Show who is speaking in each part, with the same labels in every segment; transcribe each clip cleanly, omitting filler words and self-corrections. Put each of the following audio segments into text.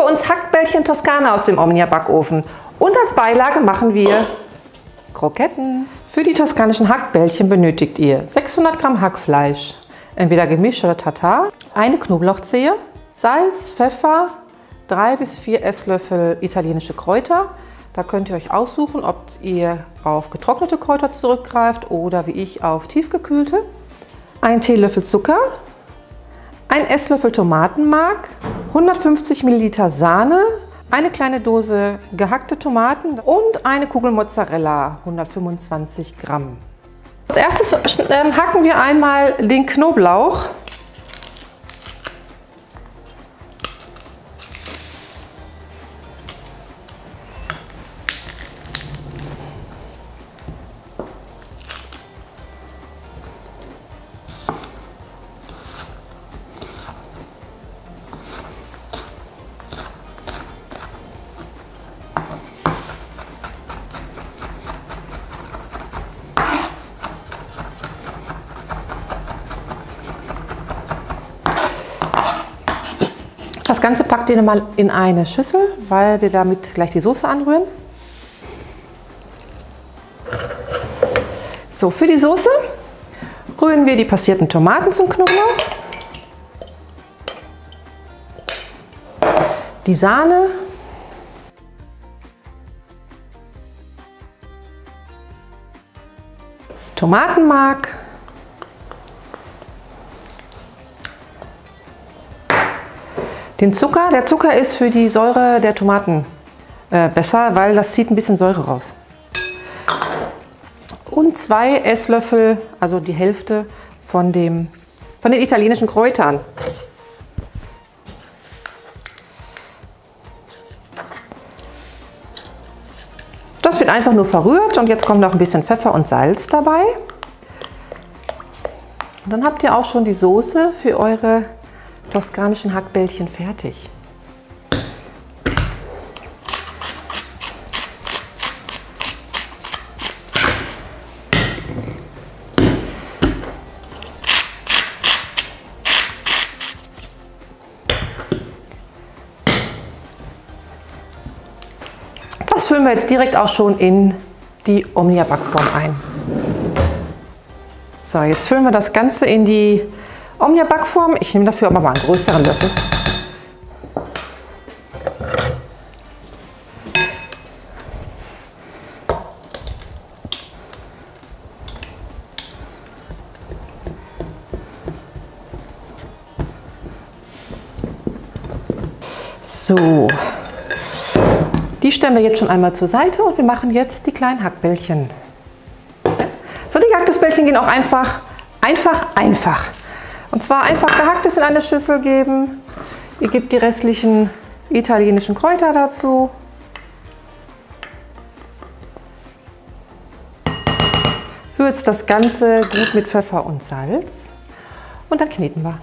Speaker 1: uns Hackbällchen Toskana aus dem Omnia Backofen. Und als Beilage machen wir Kroketten. Für die toskanischen Hackbällchen benötigt ihr 600 Gramm Hackfleisch, entweder gemischt oder Tatar, eine Knoblauchzehe, Salz, Pfeffer, 3 bis 4 Esslöffel italienische Kräuter. Da könnt ihr euch aussuchen, ob ihr auf getrocknete Kräuter zurückgreift oder wie ich auf tiefgekühlte. Ein Teelöffel Zucker, ein Esslöffel Tomatenmark, 150 Milliliter Sahne, eine kleine Dose gehackte Tomaten und eine Kugel Mozzarella, 125 Gramm. Als erstes hacken wir einmal den Knoblauch. Das Ganze packt ihr mal in eine Schüssel, weil wir damit gleich die Soße anrühren. So, für die Soße rühren wir die passierten Tomaten zum Knoblauch, die Sahne, Tomatenmark, den Zucker. Der Zucker ist für die Säure der Tomaten besser, weil das zieht ein bisschen Säure raus. Und 2 Esslöffel, also die Hälfte von den italienischen Kräutern. Das wird einfach nur verrührt und jetzt kommt noch ein bisschen Pfeffer und Salz dabei. Und dann habt ihr auch schon die Soße für eure toskanischen Hackbällchen fertig. Das füllen wir jetzt direkt auch schon in die Omnia Backform ein. So, jetzt füllen wir das Ganze in die Omnia Backform. Ich nehme dafür aber mal einen größeren Löffel. So, die stellen wir jetzt schon einmal zur Seite und wir machen jetzt die kleinen Hackbällchen. So, die gehacktes Bällchen gehen auch einfach. Und zwar einfach gehacktes in eine Schüssel geben. Ihr gebt die restlichen italienischen Kräuter dazu. Würzt das Ganze gut mit Pfeffer und Salz. Und dann kneten wir.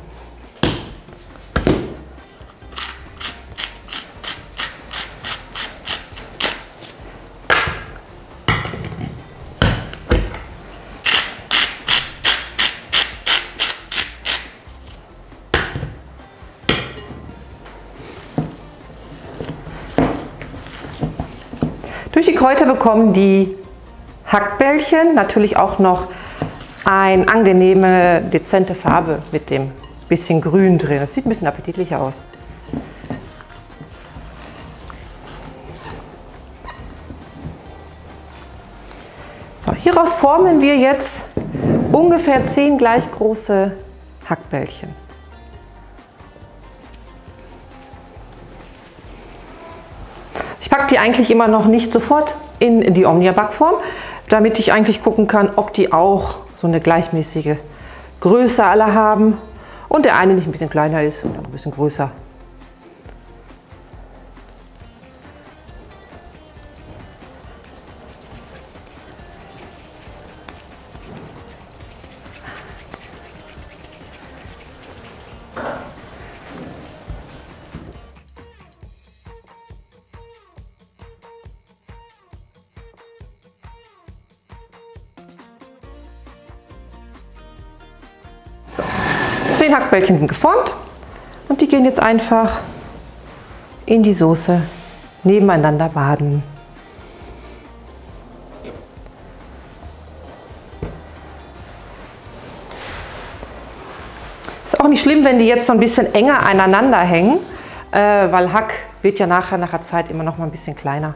Speaker 1: Durch die Kräuter bekommen die Hackbällchen natürlich auch noch eine angenehme, dezente Farbe mit dem bisschen Grün drin. Das sieht ein bisschen appetitlicher aus. So, hieraus formen wir jetzt ungefähr 10 gleich große Hackbällchen. Ich packe die eigentlich immer noch nicht sofort in die Omnia Backform, damit ich eigentlich gucken kann, ob die auch so eine gleichmäßige Größe alle haben und der eine nicht ein bisschen kleiner ist und ein bisschen größer. So. 10 Hackbällchen sind geformt und die gehen jetzt einfach in die Soße nebeneinander baden. Ist auch nicht schlimm, wenn die jetzt so ein bisschen enger aneinander hängen, weil Hack wird ja nach der Zeit immer noch mal ein bisschen kleiner.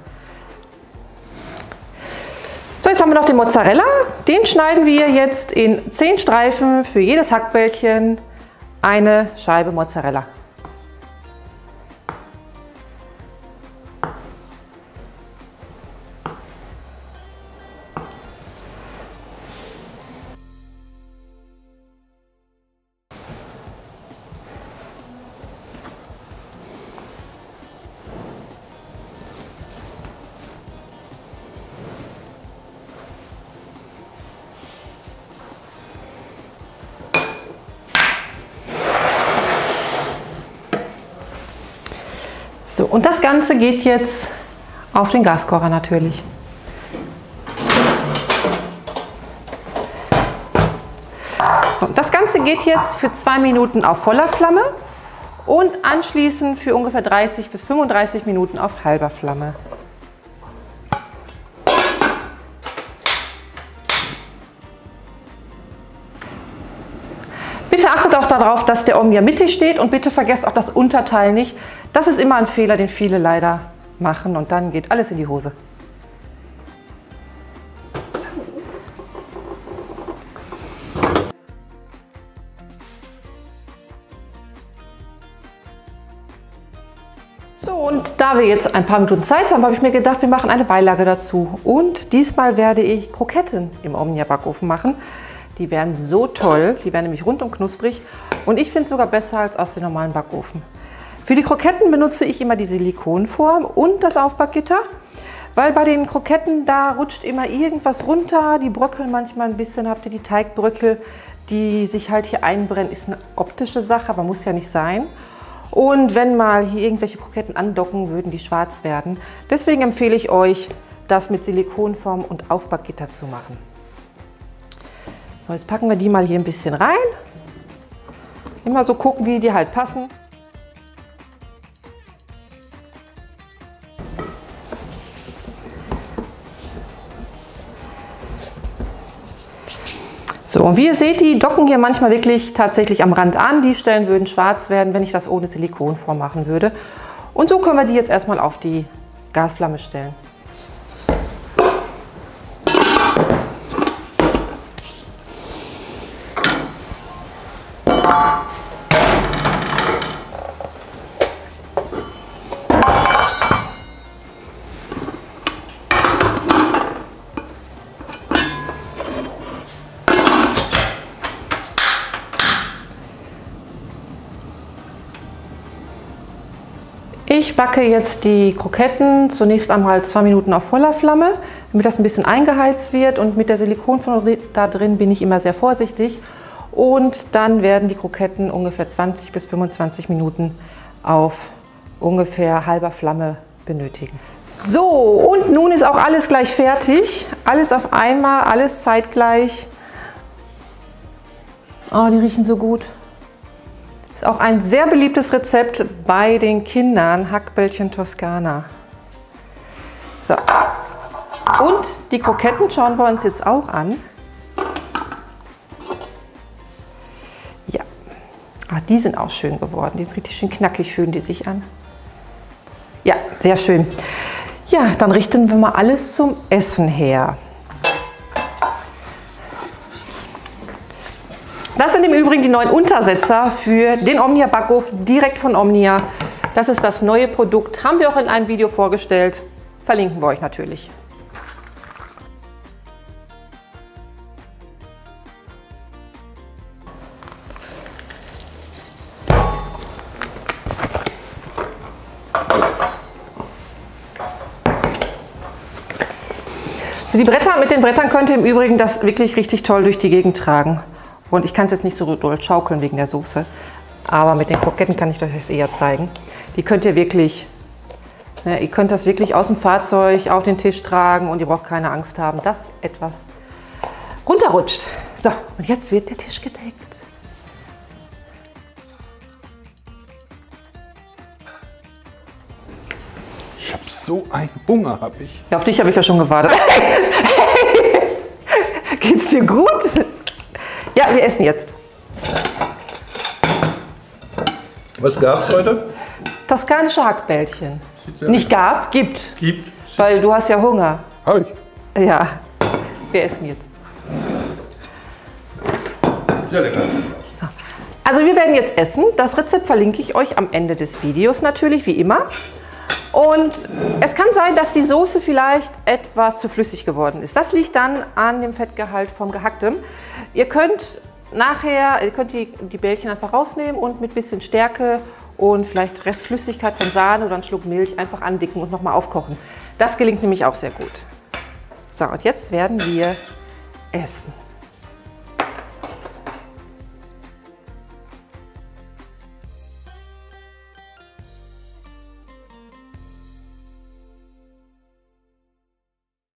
Speaker 1: So, jetzt haben wir noch den Mozzarella. Den schneiden wir jetzt in 10 Streifen, für jedes Hackbällchen eine Scheibe Mozzarella. So, und das Ganze geht jetzt auf den Gaskocher natürlich. So, das Ganze geht jetzt für 2 Minuten auf voller Flamme und anschließend für ungefähr 30 bis 35 Minuten auf halber Flamme. Bitte achtet auch darauf, dass der Omnia mittig steht und bitte vergesst auch das Unterteil nicht. Das ist immer ein Fehler, den viele leider machen und dann geht alles in die Hose. So, und da wir jetzt ein paar Minuten Zeit haben, habe ich mir gedacht, wir machen eine Beilage dazu. Und diesmal werde ich Kroketten im Omnia Backofen machen. Die werden so toll, die werden nämlich rundum knusprig und ich finde es sogar besser als aus dem normalen Backofen. Für die Kroketten benutze ich immer die Silikonform und das Aufbackgitter, weil bei den Kroketten, da rutscht immer irgendwas runter, die bröckeln manchmal ein bisschen, habt ihr die Teigbröckel, die sich halt hier einbrennen, ist eine optische Sache, aber muss ja nicht sein. Und wenn mal hier irgendwelche Kroketten andocken, würden die schwarz werden. Deswegen empfehle ich euch, das mit Silikonform und Aufbackgitter zu machen. So, jetzt packen wir die mal hier ein bisschen rein. Immer so gucken, wie die halt passen. So, und wie ihr seht, die docken hier manchmal wirklich tatsächlich am Rand an. Die Stellen würden schwarz werden, wenn ich das ohne Silikonform machen würde. Und so können wir die jetzt erstmal auf die Gasflamme stellen. Ich backe jetzt die Kroketten zunächst einmal 2 Minuten auf voller Flamme, damit das ein bisschen eingeheizt wird, und mit der Silikonfolie da drin bin ich immer sehr vorsichtig. Und dann werden die Kroketten ungefähr 20 bis 25 Minuten auf ungefähr halber Flamme benötigen. So, und nun ist auch alles gleich fertig. Alles auf einmal, alles zeitgleich. Oh, die riechen so gut. Ist auch ein sehr beliebtes Rezept bei den Kindern, Hackbällchen Toskana. So, und die Kroketten schauen wir uns jetzt auch an. Ja, die sind auch schön geworden. Die sind richtig schön knackig, fühlen die sich an. Ja, sehr schön. Ja, dann richten wir mal alles zum Essen her. Das sind im Übrigen die neuen Untersetzer für den Omnia Backofen, direkt von Omnia. Das ist das neue Produkt, haben wir auch in einem Video vorgestellt. Verlinken wir euch natürlich. So, die Bretter, mit den Brettern könnt ihr im Übrigen das wirklich richtig toll durch die Gegend tragen. Und ich kann es jetzt nicht so doll schaukeln wegen der Soße, aber mit den Kroketten kann ich euch das eher zeigen. Die könnt ihr wirklich, ihr könnt das wirklich aus dem Fahrzeug auf den Tisch tragen und ihr braucht keine Angst haben, dass etwas runterrutscht. So, und jetzt wird der Tisch gedeckt.
Speaker 2: Ich habe so einen Hunger, habe ich.
Speaker 1: Ja, auf dich habe ich ja schon gewartet. Geht's dir gut? Ja, wir essen jetzt.
Speaker 2: Was gab's heute?
Speaker 1: Toskanische Hackbällchen.
Speaker 2: Ja.
Speaker 1: Nicht gab, gibt.
Speaker 2: Gibt.
Speaker 1: Weil du hast ja Hunger.
Speaker 2: Hab ich.
Speaker 1: Ja, wir essen jetzt.
Speaker 2: Sehr lecker.
Speaker 1: So. Also wir werden jetzt essen. Das Rezept verlinke ich euch am Ende des Videos natürlich, wie immer. Und es kann sein, dass die Soße vielleicht etwas zu flüssig geworden ist. Das liegt dann an dem Fettgehalt vom Gehacktem. Ihr könnt die Bällchen einfach rausnehmen und mit ein bisschen Stärke und vielleicht Restflüssigkeit von Sahne oder einen Schluck Milch einfach andicken und nochmal aufkochen. Das gelingt nämlich auch sehr gut. So, und jetzt werden wir essen.